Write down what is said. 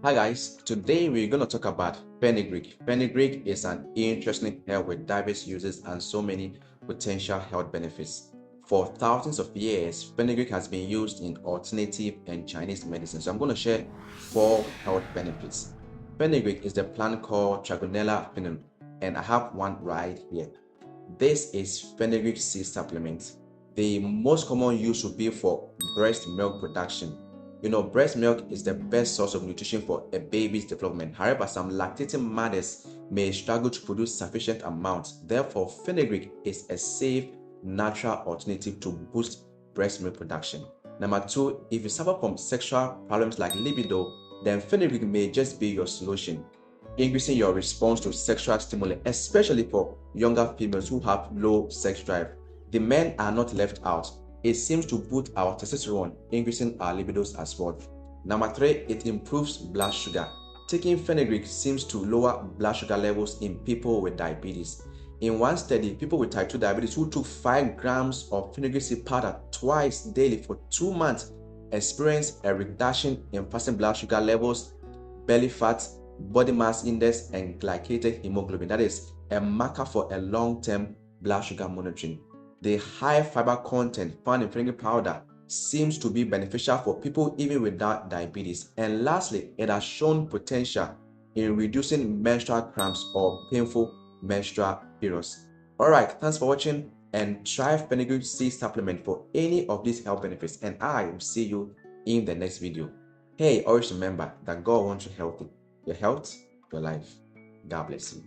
Hi guys, today we're going to talk about fenugreek. Fenugreek is an interesting herb with diverse uses and so many potential health benefits. For thousands of years, fenugreek has been used in alternative and Chinese medicine. So I'm going to share 4 health benefits. Fenugreek is the plant called Trigonella fenum, and I have one right here. This is fenugreek seed supplement. The most common use would be for breast milk production. Breast milk is the best source of nutrition for a baby's development. However, some lactating mothers may struggle to produce sufficient amounts. Therefore, fenugreek is a safe, natural alternative to boost breast milk production. Number 2, if you suffer from sexual problems like libido, then fenugreek may just be your solution, increasing your response to sexual stimuli, especially for younger females who have low sex drive. The men are not left out. It seems to boost our testosterone, increasing our libidos as well. Number 3, it improves blood sugar. Taking fenugreek seems to lower blood sugar levels in people with diabetes. In one study, people with type 2 diabetes who took 5 grams of fenugreek seed powder twice daily for 2 months experienced a reduction in fasting blood sugar levels, belly fat, body mass index, and glycated hemoglobin. That is a marker for a long-term blood sugar monitoring. The high fiber content found in fenugreek powder seems to be beneficial for people even without diabetes. And lastly, it has shown potential in reducing menstrual cramps or painful menstrual periods. Alright, thanks for watching, and try fenugreek seed supplement for any of these health benefits, and I will see you in the next video. Hey, always remember that God wants you healthy. Your health, your life. God bless you.